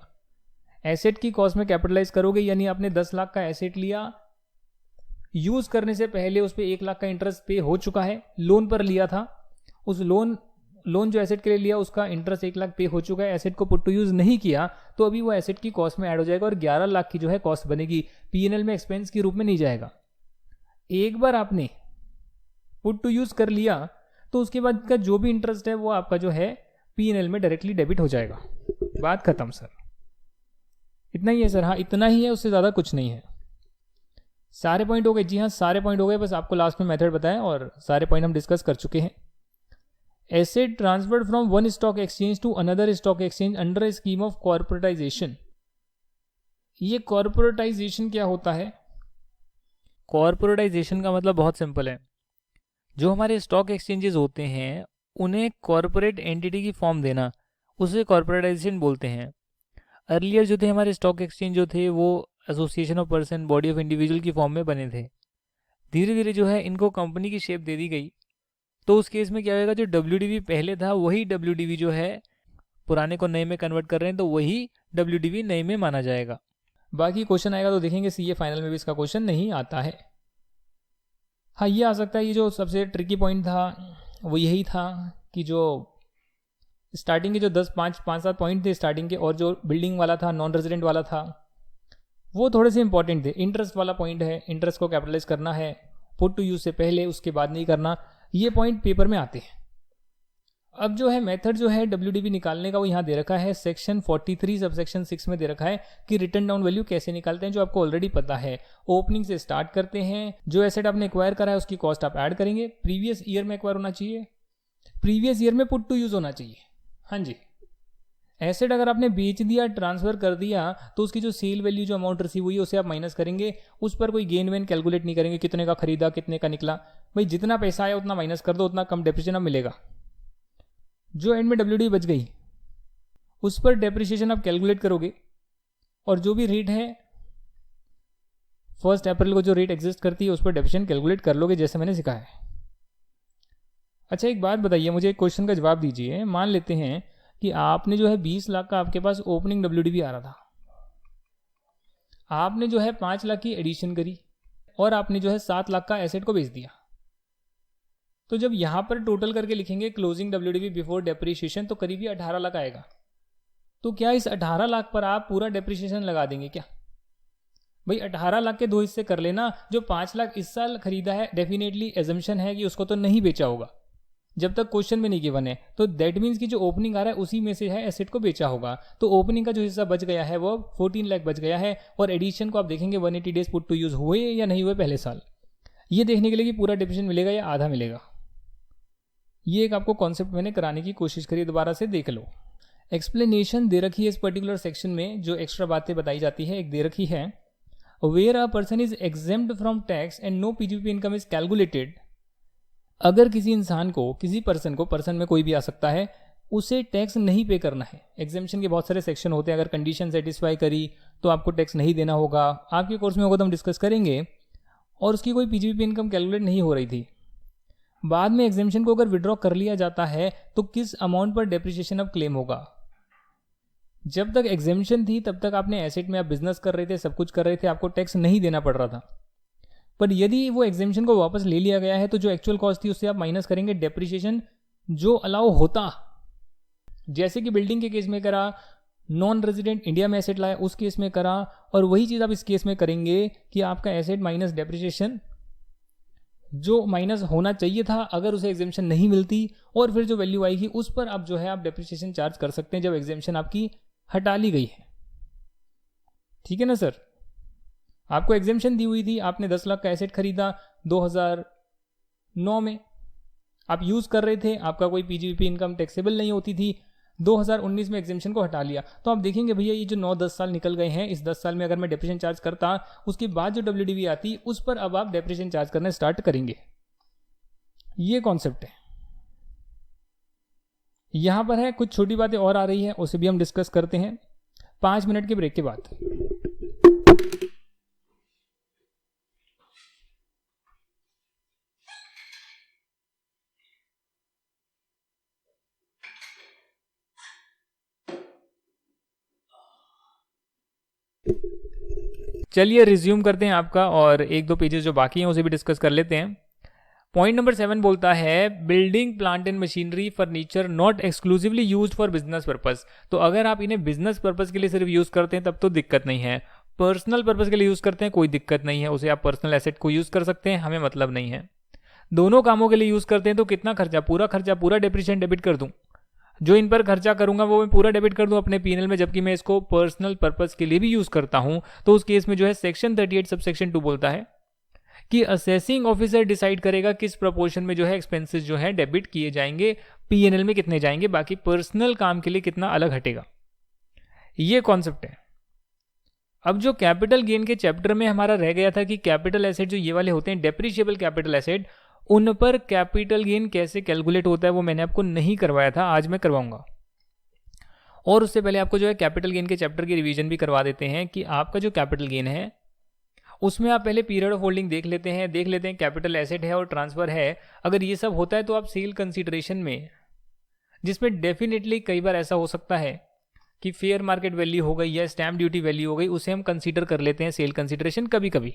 एसेट की कॉस्ट में कैपिटलाइज करोगे, यानी आपने 10 लाख का एसेट लिया, यूज करने से पहले उस पर 1 लाख का इंटरेस्ट पे हो चुका है, लोन पर लिया था, उस लोन जो एसेट के लिए लिया उसका इंटरेस्ट 1 लाख पे हो चुका है, एसेट को पुट टू यूज नहीं किया तो अभी वो एसेट की कॉस्ट में ऐड हो जाएगा और 11 लाख की जो है कॉस्ट बनेगी, पीएनएल में एक्सपेंस के रूप में नहीं जाएगा। एक बार आपने पुट टू यूज कर लिया तो उसके बाद का जो भी इंटरेस्ट है वो आपका जो है पीएनएल में डायरेक्टली डेबिट हो जाएगा। बात खत्म सर। इतना ही है सर? हाँ इतना ही है, उससे ज़्यादा कुछ नहीं है। सारे पॉइंट हो गए? जी हाँ सारे पॉइंट हो गए, बस आपको लास्ट में मेथड बताएं और सारे पॉइंट हम डिस्कस कर चुके हैं। Asset transferred from one stock exchange to another stock exchange under a scheme of corporatisation. ये कॉर्पोरेटाइजेशन क्या होता है? कॉर्पोरेटाइजेशन का मतलब बहुत सिंपल है, जो हमारे स्टॉक एक्सचेंजेस होते हैं उन्हें कॉर्पोरेट एंटिटी की फॉर्म देना, उसे कॉर्पोरेटाइजेशन बोलते हैं। अर्लियर जो थे हमारे स्टॉक एक्सचेंज जो थे वो association of person, body of individual की फॉर्म में बने थे। धीरे धीरे जो है इनको कंपनी की शेप दे दी गई, तो उस केस में क्या होगा, जो डब्ल्यूडीवी पहले था वही डब्ल्यूडीवी जो है पुराने को नए में कन्वर्ट कर रहे हैं तो वही डब्ल्यूडीवी नए में माना जाएगा। बाकी क्वेश्चन आएगा तो देखेंगे, सीए फाइनल में भी इसका क्वेश्चन नहीं आता है। हाँ ये आ सकता है, ये जो सबसे ट्रिकी पॉइंट था वो यही था कि जो स्टार्टिंग के जो 5-7 पॉइंट थे स्टार्टिंग के, और जो बिल्डिंग वाला था, नॉन रेजिडेंट वाला था, वो थोड़े से इंपॉर्टेंट थे। इंटरेस्ट वाला पॉइंट है, इंटरेस्ट को कैपिटलाइज करना है पुट टू यूज से पहले, उसके बाद नहीं करना, ये पॉइंट पेपर में आते हैं। अब जो है मेथड जो है डब्ल्यूडीवी निकालने का वो यहाँ दे रखा है, सेक्शन 43 सब सेक्शन 6 में दे रखा है कि रिटर्न डाउन वैल्यू कैसे निकालते हैं, जो आपको ऑलरेडी पता है। ओपनिंग से स्टार्ट करते हैं, जो एसेट आपने एक्वायर करा है उसकी कॉस्ट आप ऐड करेंगे, प्रीवियस ईयर में एक्वायर होना चाहिए, प्रीवियस ईयर में पुट टू यूज होना चाहिए। हाँ जी, एसेट अगर आपने बेच दिया, ट्रांसफर कर दिया, तो उसकी जो सेल वैल्यू जो अमाउंट रिसीव हुई है उसे आप माइनस करेंगे, उस पर कोई गेन वेन कैलकुलेट नहीं करेंगे, कितने का खरीदा कितने का निकला, भाई जितना पैसा आया उतना माइनस कर दो, उतना कम डेप्रिसिएशन अब मिलेगा। जो एंड में डब्ल्यूडी बच गई उस पर डेप्रिसिएशन आप कैलकुलेट करोगे, और जो भी रेट है 1 अप्रैल को जो रेट एग्जिस्ट करती है उस पर डेप्रिसिएशन कैलकुलेट कर लोगे, जैसे मैंने सिखाया है। अच्छा एक बात बताइए, मुझे एक क्वेश्चन का जवाब दीजिए। मान लेते हैं कि आपने जो है 20 लाख का आपके पास ओपनिंग डब्ल्यूडीवी आ रहा था, आपने जो है 5 लाख की एडिशन करी और आपने जो है 7 लाख का एसेट को बेच दिया। तो जब यहां पर टोटल करके लिखेंगे क्लोजिंग डब्ल्यूडीवी बिफोर डेप्रिसिएशन तो करीब 18 लाख आएगा। तो क्या इस 18 लाख पर आप पूरा डेप्रिसिएशन लगा देंगे क्या? भाई 18 लाख के 2 हिस्से कर लेना। जो 5 लाख इस साल खरीदा है डेफिनेटली एजम्पशन है कि उसको तो नहीं बेचा होगा जब तक क्वेश्चन में नहीं गिवन है, तो दैट मीन्स कि जो ओपनिंग आ रहा है उसी में से है एसेट को बेचा होगा। तो ओपनिंग का जो हिस्सा बच गया है वो 14 लाख बच गया है, और एडिशन को आप देखेंगे 180 डेज पुट टू यूज हुए या नहीं हुए पहले साल, ये देखने के लिए कि पूरा डिविजन मिलेगा या आधा मिलेगा। ये एक आपको कॉन्सेप्ट मैंने कराने की कोशिश करी, दोबारा से देख लो। एक्सप्लेनेशन दे रखी है इस पर्टिकुलर सेक्शन में, जो एक्स्ट्रा बातें बताई जाती है एक दे रखी है, where a person is exempt from tax and no PGP income is calculated. अगर किसी इंसान को, किसी पर्सन को, पर्सन में कोई भी आ सकता है, उसे टैक्स नहीं पे करना है। एग्जेम्पशन के बहुत सारे सेक्शन होते हैं, अगर कंडीशन सेटिस्फाई करी तो आपको टैक्स नहीं देना होगा, आपके कोर्स में होगा तो हम डिस्कस करेंगे। और उसकी कोई पीजीपी इनकम कैलकुलेट नहीं हो रही थी, बाद में एग्जेम्पशन को अगर विड्रॉ कर लिया जाता है तो किस अमाउंट पर डेप्रिसिएशन अब क्लेम होगा? जब तक एग्जेम्पशन थी तब तक आपने एसेट में आप बिजनेस कर रहे थे, सब कुछ कर रहे थे, आपको टैक्स नहीं देना पड़ रहा था। पर यदि वो एग्जेम्पशन को वापस ले लिया गया है तो जो एक्चुअल कॉस्ट थी उससे आप माइनस करेंगे डेप्रिसिएशन जो अलाउ होता। जैसे कि बिल्डिंग के केस में करा, नॉन रेजिडेंट इंडिया में एसेट लाया उस केस में करा, और वही चीज आप इस केस में करेंगे कि आपका एसेट माइनस डेप्रिसिएशन जो माइनस होना चाहिए था अगर उसे एग्जेम्पशन नहीं मिलती, और फिर जो वैल्यू आएगी उस पर आप जो है आप डेप्रिसिएशन चार्ज कर सकते हैं जब एग्जेम्पशन आपकी हटा ली गई है। ठीक है ना सर? आपको एग्जेम्पशन दी हुई थी, आपने 10 लाख का एसेट खरीदा 2009 में, आप यूज़ कर रहे थे, आपका कोई पीजीपी इनकम टैक्सेबल नहीं होती थी, 2019 में एग्जेम्पशन को हटा लिया, तो आप देखेंगे भैया ये जो 9-10 साल निकल गए हैं, इस 10 साल में अगर मैं डेप्रिसिएशन चार्ज करता, उसके बाद जो WDV आती उस पर अब आप डेप्रिसिएशन चार्ज करना स्टार्ट करेंगे। ये कॉन्सेप्ट है। यहां पर है कुछ छोटी बातें और आ रही है, उसे भी हम डिस्कस करते हैं 5 मिनट के ब्रेक के बाद। चलिए रिज्यूम करते हैं आपका, और 1-2 पेजेस जो बाकी हैं उसे भी डिस्कस कर लेते हैं। पॉइंट नंबर 7 बोलता है building plant and machinery furniture not exclusively used for business purpose. तो अगर आप इन्हें बिजनेस पर्पस के लिए सिर्फ यूज करते हैं तब तो दिक्कत नहीं है, पर्सनल पर्पस के लिए यूज करते हैं कोई दिक्कत नहीं है, उसे आप पर्सनल एसेट को यूज कर सकते हैं, हमें मतलब नहीं है। दोनों कामों के लिए यूज करते हैं तो कितना खर्चा, पूरा डेप्रिसिएशन डेबिट कर दूं, जो इन पर खर्चा करूंगा वो मैं पूरा डेबिट कर दूं अपने पीएनएल में, जबकि मैं इसको पर्सनल पर्पस के लिए भी यूज करता हूं, तो उस केस में जो है सेक्शन 38 सबसेक्शन 2 बोलता है कि असेसिंग ऑफिसर डिसाइड करेगा किस प्रपोर्शन में जो है एक्सपेंसेस जो है डेबिट किए जाएंगे, पीएनएल में कितने जाएंगे, बाकी पर्सनल काम के लिए कितना अलग हटेगा। ये कॉन्सेप्ट है। अब जो कैपिटल गेन के चैप्टर में हमारा रह गया था कि कैपिटल एसेट जो ये वाले होते हैं डेप्रिशिएबल कैपिटल एसेट, उन पर कैपिटल गेन कैसे कैलकुलेट होता है वो मैंने आपको नहीं करवाया था, आज मैं करवाऊंगा। और उससे पहले आपको जो है कैपिटल गेन के चैप्टर की रिवीजन भी करवा देते हैं कि आपका जो कैपिटल गेन है उसमें आप पहले पीरियड ऑफ होल्डिंग देख लेते हैं कैपिटल एसेट है और ट्रांसफर है। अगर ये सब होता है तो आप सेल कंसीडरेशन में, जिसमें डेफिनेटली कई बार ऐसा हो सकता है कि फेयर मार्केट वैल्यू हो गई या स्टैम्प ड्यूटी वैल्यू हो गई, उसे हम कंसीडर कर लेते हैं सेल कंसीडरेशन कभी कभी।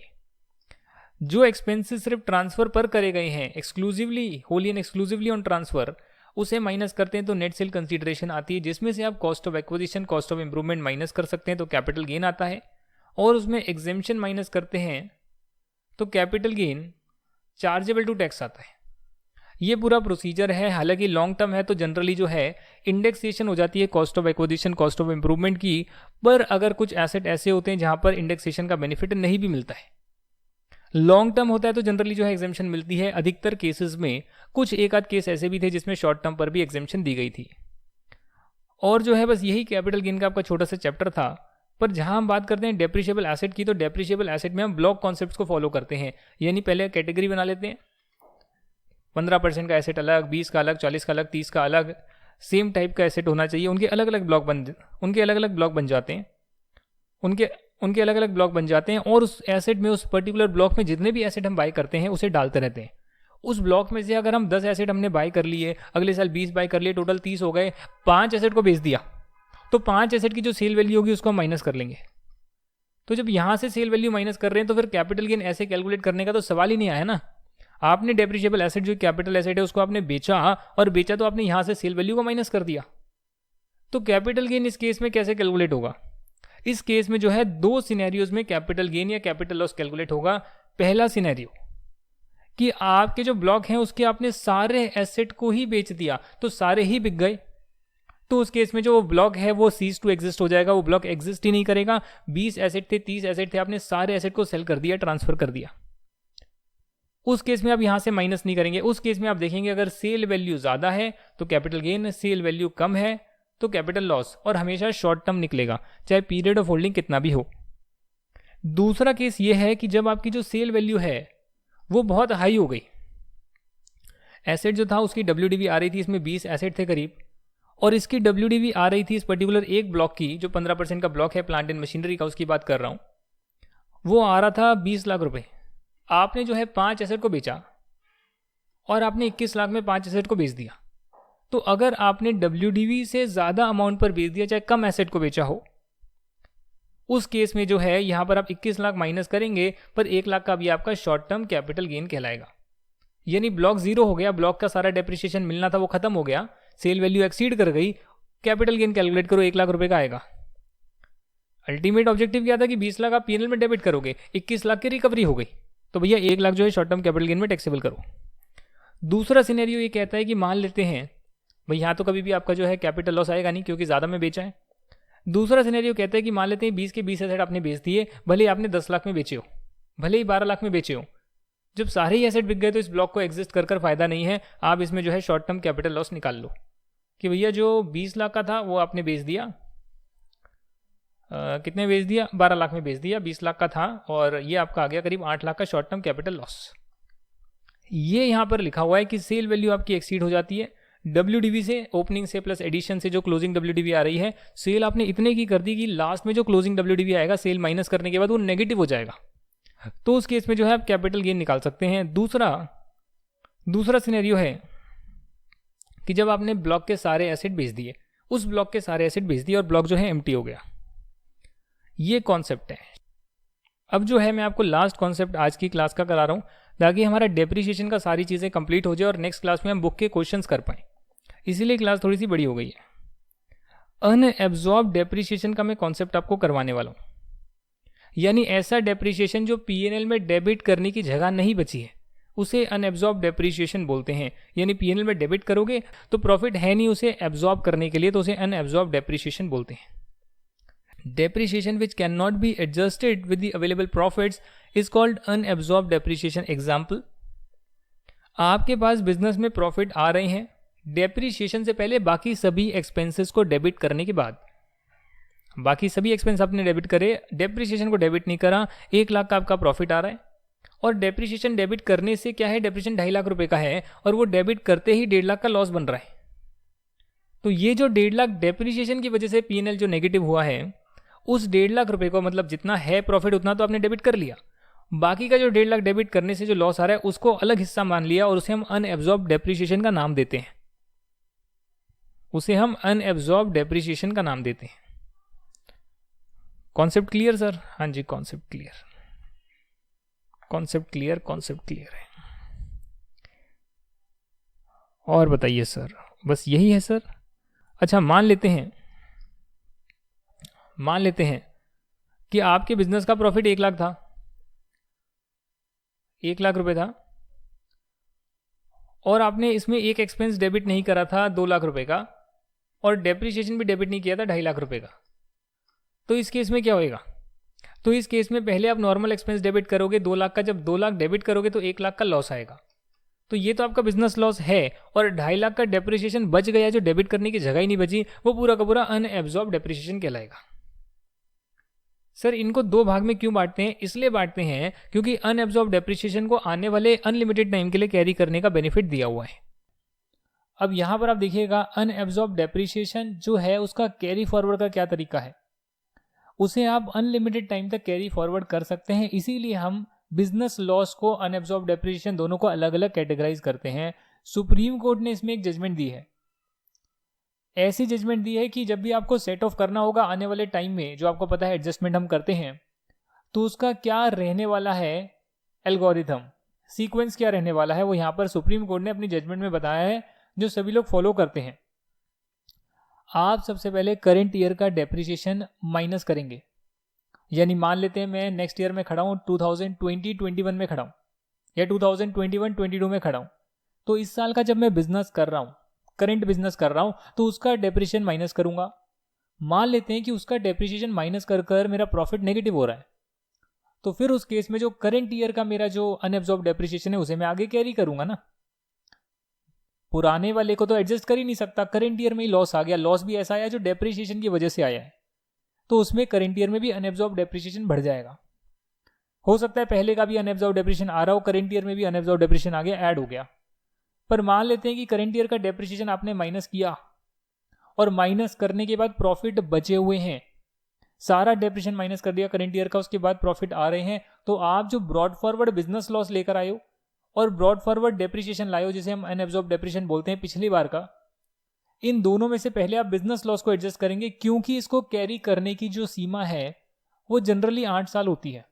जो एक्सपेंसेस सिर्फ ट्रांसफर पर करे गए हैं, exclusively Holi and exclusively on transfer, उसे माइनस करते हैं तो नेट सेल कंसीडरेशन आती है, जिसमें से आप cost of acquisition, cost of improvement minus कर सकते हैं तो कैपिटल गेन आता है, और उसमें एग्जेम्पशन माइनस करते हैं तो capital gain chargeable to tax आता है। ये पूरा प्रोसीजर है। हालांकि लॉन्ग टर्म है तो जनरली जो है इंडेक्सेशन हो जाती है cost of acquisition, cost of improvement की, पर अगर कुछ एसेट ऐसे होते हैं जहां पर इंडेक्सेशन का बेनिफिट नहीं भी मिलता है, लॉन्ग टर्म होता है तो जनरली जो है एग्जेम्पशन मिलती है। अधिकतर केसेस में, कुछ एक आध केस ऐसे भी थे जिसमें शॉर्ट टर्म पर भी एग्जेम्पशन दी गई थी। और जो है बस यही कैपिटल गेन का आपका छोटा सा चैप्टर था। पर जहां हम बात करते हैं डेप्रिशिएबल एसेट की, तो डेप्रिशिएबल एसेट में हम ब्लॉक कॉन्सेप्ट्स को फॉलो करते हैं, यानी पहले कैटेगरी बना लेते हैं, 15% का एसेट अलग, 20 का अलग, 40 का अलग, 30 का अलग, सेम टाइप का एसेट होना चाहिए। उनके अलग अलग ब्लॉक बन जाते हैं, उनके अलग अलग ब्लॉक बन जाते हैं, और उस एसेट में, उस पर्टिकुलर ब्लॉक में जितने भी एसेट हम बाय करते हैं उसे डालते रहते हैं। उस ब्लॉक में से अगर हम 10 एसेट हमने बाय कर लिए, अगले साल 20 बाय कर लिए, टोटल 30 हो गए, 5 एसेट को बेच दिया, तो 5 एसेट की जो सेल वैल्यू होगी उसको हम माइनस कर लेंगे। तो जब यहां से सेल वैल्यू माइनस कर रहे हैं तो फिर कैपिटल गेन ऐसे कैलकुलेट करने का तो सवाल ही नहीं आया ना। आपने डेप्रिशिएबल एसेट जो कैपिटल एसेट है उसको आपने बेचा, और बेचा तो आपने यहां से सेल वैल्यू को माइनस कर दिया। तो कैपिटल गेन इस केस में कैसे कैलकुलेट होगा? इस केस में जो है 2 सिनेरियोज में कैपिटल गेन या कैपिटल लॉस कैलकुलेट होगा। पहला सिनेरियो कि आपके जो ब्लॉक हैं उसके आपने सारे एसेट को ही बेच दिया, तो सारे ही बिक गए, तो उस केस में जो ब्लॉक है वो सीज टू एग्जिस्ट हो जाएगा, वो ब्लॉक एग्जिस्ट ही नहीं करेगा। 20 एसेट थे, 30 एसेट थे, आपने सारे एसेट को सेल कर दिया, ट्रांसफर कर दिया। उस केस में आप यहां से माइनस नहीं करेंगे। उस केस में आप देखेंगे अगर सेल वैल्यू ज्यादा है तो कैपिटल गेन, सेल वैल्यू कम है तो कैपिटल लॉस, और हमेशा शॉर्ट टर्म निकलेगा चाहे पीरियड ऑफ होल्डिंग कितना भी हो। दूसरा केस ये है कि जब आपकी जो सेल वैल्यू है वो बहुत हाई हो गई, एसेट जो था उसकी WDV आ रही थी, इसमें 20 एसेट थे करीब, और इसकी WDV आ रही थी इस पर्टिकुलर एक ब्लॉक की, जो 15% का ब्लॉक है प्लांट एंड मशीनरी का, उसकी बात कर रहा हूं, वो आ रहा था 20 लाख रुपए। आपने जो है 5 एसेट को बेचा और आपने 21 लाख में 5 एसेट को बेच दिया। तो अगर आपने WDV से ज्यादा अमाउंट पर बेच दिया, चाहे कम एसेट को बेचा हो, उस केस में जो है यहां पर आप 21 लाख माइनस करेंगे, पर 1 लाख का भी आपका शॉर्ट टर्म कैपिटल गेन कहलाएगा। यानी ब्लॉक 0 हो गया, ब्लॉक का सारा डेप्रिसिएशन मिलना था वो खत्म हो गया, सेल वैल्यू एक्सीड कर गई, कैपिटल गेन कैलकुलेट करो, 1 लाख रुपए का आएगा। अल्टीमेट ऑब्जेक्टिव क्या था कि 20 लाख आप पीएनएल में डेबिट करोगे, 21 लाख की रिकवरी हो गई, तो भैया 1 लाख जो है शॉर्ट टर्म कैपिटल गेन में टैक्सेबल करो। दूसरा सिनेरियो ये कहता है कि मान लेते हैं भाई यहां तो कभी भी आपका जो है कैपिटल लॉस आएगा नहीं क्योंकि ज्यादा में बेचा है। दूसरा सिनेरियो कहता है कि मान लेते हैं 20 के 20 एसेट आपने बेच दिए, भले ही आपने 10 लाख में बेचे हो, भले ही 12 लाख में बेचे हो, जब सारे ही एसेट बिक गए तो इस ब्लॉक को एग्जिस्ट कर फायदा नहीं है। आप इसमें जो है शॉर्ट टर्म कैपिटल लॉस निकाल लो कि भैया जो 20 लाख का था वो आपने बेच दिया, कितने बेच दिया, 12 लाख में बेच दिया, 20 लाख का था और ये आपका आ गया करीब 8 लाख का शॉर्ट टर्म कैपिटल लॉस। ये यहाँ पर लिखा हुआ है कि सेल वैल्यू आपकी एक्सीड हो जाती है WDV से, ओपनिंग से प्लस एडिशन से जो क्लोजिंग WDV आ रही है। सेल आपने इतने की कर दी कि लास्ट में जो क्लोजिंग WDV आएगा सेल माइनस करने के बाद वो नेगेटिव हो जाएगा, तो उस केस में जो है आप कैपिटल गेन निकाल सकते हैं। दूसरा सिनेरियो है कि जब आपने ब्लॉक के सारे एसेट बेच दिए, उस ब्लॉक के सारे एसेट बेच दिए और ब्लॉक जो है एम्प्टी हो गया। ये कॉन्सेप्ट है। अब जो है मैं आपको लास्ट कॉन्सेप्ट आज की क्लास का करा रहा हूं ताकि हमारा डेप्रिसिएशन का सारी चीज़ें कंप्लीट हो जाए और नेक्स्ट क्लास में हम बुक के क्वेश्चंस कर पाएं, इसीलिए क्लास थोड़ी सी बड़ी हो गई है। अनएब्जॉर्ब डेप्रिसिएशन का मैं कॉन्सेप्ट आपको करवाने वाला हूं, यानी ऐसा डेप्रिसिएशन जो P&L में डेबिट करने की जगह नहीं बची है उसे अनएब्जॉर्ब डेप्रिसिएशन बोलते हैं। यानी P&L में डेबिट करोगे तो प्रॉफिट है नहीं उसे एब्जॉर्ब करने के लिए, तो उसे अनएब्जॉर्ब डेप्रिसिएशन बोलते हैं। Depreciation which cannot be adjusted with the available profits is called unabsorbed depreciation. Example, आपके पास बिजनेस में प्रॉफिट आ रहे हैं, डेप्रिसिएशन से पहले बाकी सभी एक्सपेंसेस को डेबिट करने के बाद, बाकी सभी एक्सपेंस आपने डेबिट करे, डेप्रिसिएशन को डेबिट नहीं करा, 1 लाख का आपका प्रॉफिट आ रहा है और डेप्रिसिएशन डेबिट करने से क्या है, डेप्रिसिएशन 2.5 लाख रुपए का है और वो डेबिट करते ही 1.5 लाख का लॉस बन रहा है। तो ये जो 1.5 लाख डेप्रिसिएशन की वजह से P&L जो नेगेटिव हुआ है, उस 1.5 लाख रुपए को, मतलब जितना है प्रॉफिट उतना तो आपने डेबिट कर लिया, बाकी का जो 1.5 लाख डेबिट करने से जो लॉस आ रहा है उसको अलग हिस्सा मान लिया और उसे हम अनएब्जॉर्ब डेप्रिसिएशन का नाम देते हैं। Concept clear sir? हाँ जी, कॉन्सेप्ट क्लियर है। और बताइए सर, बस यही है सर? अच्छा, मान लेते हैं कि आपके बिजनेस का प्रॉफिट 1 लाख था, 1 लाख रुपए था और आपने इसमें एक एक्सपेंस डेबिट नहीं करा था 2 लाख रुपए का और डेप्रिसिएशन भी डेबिट नहीं किया था 2.5 लाख रुपए का। तो इस केस में क्या होएगा? तो इस केस में पहले आप नॉर्मल एक्सपेंस डेबिट करोगे 2 लाख का, जब 2 लाख डेबिट करोगे तो 1 लाख का लॉस आएगा। तो ये तो आपका बिजनेस लॉस है और 2.5 लाख का डेप्रिसिएशन बच गया जो डेबिट करने की जगह ही नहीं बची, वो पूरा का पूरा अनएब्जॉर्ब डेप्रिसिएशन कहलाएगा। सर इनको 2 भाग में क्यों बांटते हैं? इसलिए बांटते हैं क्योंकि अनएब्जॉर्ब डेप्रिसिएशन को आने वाले अनलिमिटेड टाइम के लिए कैरी करने का बेनिफिट दिया हुआ है। अब यहां पर आप देखिएगा, अनएब्जॉर्ब डेप्रिसिएशन जो है उसका कैरी फॉरवर्ड का क्या तरीका है, उसे आप अनलिमिटेड टाइम तक कैरी फॉरवर्ड कर सकते हैं। इसीलिए हम बिजनेस लॉस को, अनएब्जॉर्ब डेप्रिसिएशन दोनों को अलग अलग कैटेगराइज करते हैं। सुप्रीम कोर्ट ने इसमें एक जजमेंट दी है, ऐसी जजमेंट दी है कि जब भी आपको सेट ऑफ करना होगा आने वाले टाइम में, जो आपको पता है एडजस्टमेंट हम करते हैं, तो उसका क्या रहने वाला है एल्गोरिथम, सीक्वेंस क्या रहने वाला है, वो यहां पर सुप्रीम कोर्ट ने अपनी जजमेंट में बताया है, जो सभी लोग फॉलो करते हैं। आप सबसे पहले करंट ईयर का डेप्रिसिएशन माइनस करेंगे, यानी मान लेते हैं मैं नेक्स्ट ईयर में खड़ा हूं, 2020-21 में खड़ा हूं या 2021-22 में खड़ा हूं, तो इस साल का जब मैं बिजनेस कर रहा हूं, करंट बिजनेस कर रहा हूं, तो उसका डेप्रिसिएशन माइनस करूंगा। मान लेते हैं कि उसका डेप्रिसिएशन माइनस कर मेरा प्रॉफिट नेगेटिव हो रहा है, तो फिर उस केस में जो करंट ईयर का मेरा जो अनएब्जॉर्ब डेप्रिसिएशन है उसे मैं आगे कैरी करूंगा ना। पुराने वाले को तो एडजस्ट कर ही नहीं सकता, करंट ईयर में ही लॉस आ गया, लॉस भी ऐसा आया जो डेप्रिसिएशन की वजह से आया है, तो उसमें करंट ईयर में भी अनएब्जॉर्ब डेप्रिसिएशन बढ़ जाएगा। हो सकता है पहले का भी अनएब्जॉर्ब डेप्रिसिएशन आ रहा हो, करंट ईयर में भी अनएब्जॉर्ब डेप्रिसिएशन आ गया, ऐड हो गया। पर मान लेते हैं कि करंट ईयर का डेप्रिसिएशन आपने माइनस किया और माइनस करने के बाद प्रॉफिट बचे हुए हैं, सारा डेप्रिसिएशन माइनस कर दिया करंट ईयर का, उसके बाद प्रॉफिट आ रहे हैं, तो आप जो ब्रॉड फॉरवर्ड बिजनेस लॉस लेकर आए हो और ब्रॉड फॉरवर्ड डेप्रिसिएशन लाए हो, जिसे हम अनएब्जॉर्ब डेप्रिसिएशन बोलते हैं पिछली बार का, इन दोनों में से पहले आप बिजनेस लॉस को एडजस्ट करेंगे, क्योंकि इसको कैरी करने की जो सीमा है वो जनरली 8 साल होती है,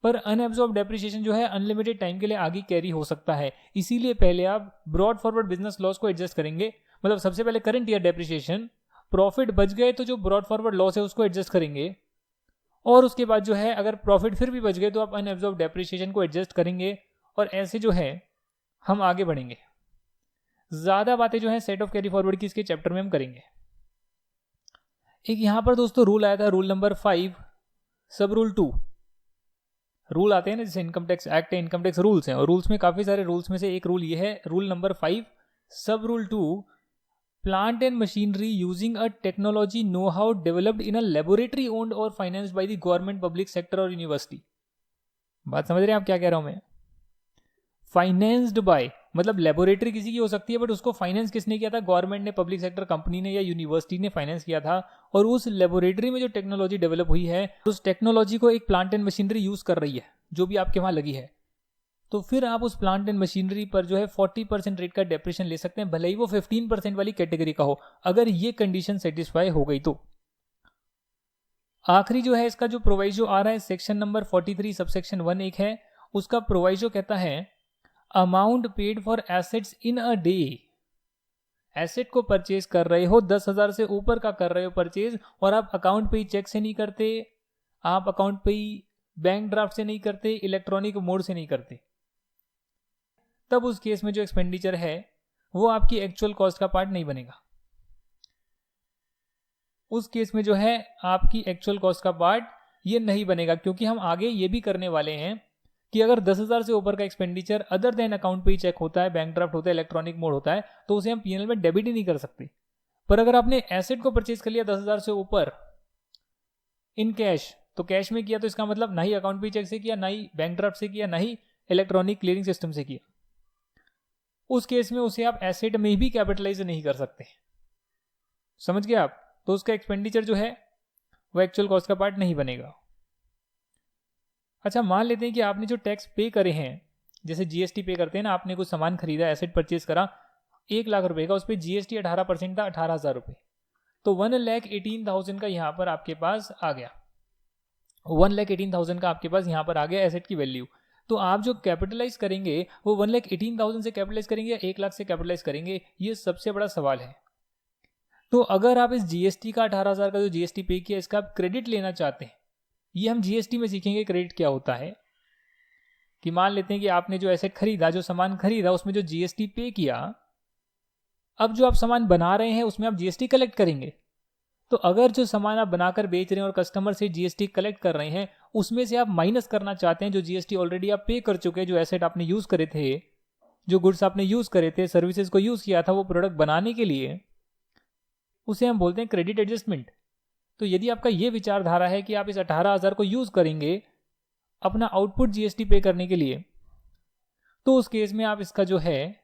पर अनएब्जॉर्ब डेप्रिसिएशन जो है अनलिमिटेड टाइम के लिए आगे कैरी हो सकता है। इसीलिए पहले आप ब्रॉड फॉरवर्ड बिजनेस लॉस को एडजस्ट करेंगे, मतलब सबसे पहले करंट ईयर डेप्रिसिएशन, प्रॉफिट बच गए तो जो ब्रॉड फॉरवर्ड लॉस है उसको एडजस्ट करेंगे, और उसके बाद जो है अगर प्रॉफिट फिर भी बच गए तो आप अनएब्जॉर्ब डेप्रिसिएशन को एडजस्ट करेंगे, और ऐसे जो है हम आगे बढ़ेंगे। ज्यादा बातें जो है सेट ऑफ कैरी फॉरवर्ड की इसके चैप्टर में हम करेंगे। एक यहां पर दोस्तों रूल आया था, rule number 5 sub rule 2। Rule आते हैं ना, जैसे इनकम टैक्स एक्ट है, इनकम टैक्स रूल्स हैं, और रूल्स में काफ़ी सारे रूल्स में से एक रूल ये है, rule number 5, sub rule 2, plant and machinery using a technology know how developed in a laboratory owned और financed by the government, public sector और यूनिवर्सिटी। बात समझ रहे हैं आप क्या कह रहा हूं मैं? फाइनेंस्ड बाय मतलब लेबोरेटरी किसी की हो सकती है, बट उसको फाइनेंस किसने किया था? गवर्नमेंट ने, पब्लिक सेक्टर कंपनी ने या यूनिवर्सिटी ने फाइनेंस किया था। और उस लेबोरेटरी में जो टेक्नोलॉजी डेवलप हुई है, उस टेक्नोलॉजी को एक प्लांट एंड मशीनरी यूज कर रही है, जो भी आपके वहां लगी है, तो फिर आप उस प्लांट एंड मशीनरी पर जो है 40% रेट का डेप्रेशन ले सकते हैं, भले ही वो 15% वाली कैटेगरी का हो, अगर ये कंडीशन सेटिस्फाई हो गई तो। आखिरी जो है इसका जो प्रोवाइजो आ रहा है, सेक्शन नंबर 43 सबसेक्शन 1 एक है, उसका प्रोवाइजो कहता है amount paid for assets in a day. Asset को परचेज कर रहे हो, 10,000 से ऊपर का कर रहे हो परचेज, और आप अकाउंट पे ही चेक से नहीं करते, आप अकाउंट पे ही बैंक ड्राफ्ट से नहीं करते, इलेक्ट्रॉनिक मोड से नहीं करते, तब उस केस में जो एक्सपेंडिचर है वो आपकी एक्चुअल कॉस्ट का पार्ट नहीं बनेगा। उस केस में जो है आपकी एक्चुअल कॉस्ट का पार्ट ये नहीं बनेगा, क्योंकि हम आगे ये भी करने वाले हैं कि अगर 10,000 से ऊपर का एक्सपेंडिचर अदर देन अकाउंट पे ही चेक होता है, बैंक ड्राफ्ट होता है, इलेक्ट्रॉनिक मोड होता है, तो उसे हम पीएनएल में डेबिट ही नहीं कर सकते। पर अगर आपने एसेट को परचेज कर लिया 10,000 से ऊपर इन कैश, तो कैश में किया तो इसका मतलब ना ही अकाउंट पे चेक से किया, ना ही बैंक ड्राफ्ट से किया, ना ही इलेक्ट्रॉनिक क्लियरिंग सिस्टम से किया, उस केस में उसे आप एसेट में भी कैपिटलाइज नहीं कर सकते। समझ गए आप? तो उसका एक्सपेंडिचर जो है वो एक्चुअल कॉस्ट का पार्ट नहीं बनेगा। अच्छा, मान लेते हैं कि आपने जो टैक्स पे करे हैं, जैसे जीएसटी पे करते हैं ना, आपने कुछ सामान खरीदा, एसेट परचेज करा 1 लाख रुपए का, उस पर जीएसटी 18% था, 18,000 रुपये, तो 1,18,000 का यहाँ पर आपके पास आ गया, 1,18,000 का आपके पास यहाँ पर आ गया एसेट की वैल्यू। तो आप जो कैपिटलाइज करेंगे वो 1,18,000 से कैपिटलाइज करेंगे या 1 लाख से कैपिटलाइज करेंगे, ये सबसे बड़ा सवाल है। तो अगर आप इस जीएसटी का 18,000 का जो जीएसटी पे किया, इसका आप क्रेडिट लेना चाहते हैं, ये हम जीएसटी में सीखेंगे क्रेडिट क्या होता है। कि मान लेते हैं कि आपने जो एसेट खरीदा, जो सामान खरीदा, उसमें जो जीएसटी पे किया, अब जो आप सामान बना रहे हैं उसमें आप जीएसटी कलेक्ट करेंगे। तो अगर जो सामान आप बनाकर बेच रहे हैं और कस्टमर से जीएसटी कलेक्ट कर रहे हैं, उसमें से आप माइनस करना चाहते हैं जो जीएसटी ऑलरेडी आप पे कर चुके हैं, जो एसेट आपने यूज करे थे, जो गुड्स आपने यूज करे थे, सर्विसेज को यूज किया था वो प्रोडक्ट बनाने के लिए, उसे हम बोलते हैं क्रेडिट एडजस्टमेंट। तो यदि आपका ये विचारधारा है कि आप इस 18,000 को यूज करेंगे अपना आउटपुट जीएसटी पे करने के लिए, तो उस केस में आप इसका जो है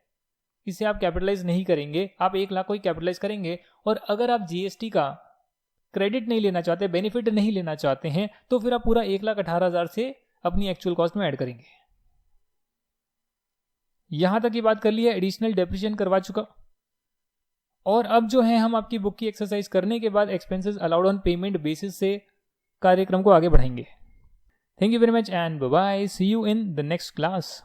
इसे आप कैपिटलाइज नहीं करेंगे, आप 1 लाख को ही कैपिटलाइज करेंगे। और अगर आप जीएसटी का क्रेडिट नहीं लेना चाहते, बेनिफिट नहीं लेना चाहते हैं, तो फिर आप पूरा 1,18,000 से अपनी एक्चुअल कॉस्ट में ऐड करेंगे। यहां तक की बात कर ली है, एडिशनल डेप्रिसिएशन करवा चुका। और अब जो है हम आपकी बुक की एक्सरसाइज करने के बाद expenses allowed on payment basis से कार्यक्रम को आगे बढ़ाएंगे। Thank you very much and bye bye, see you in the next class.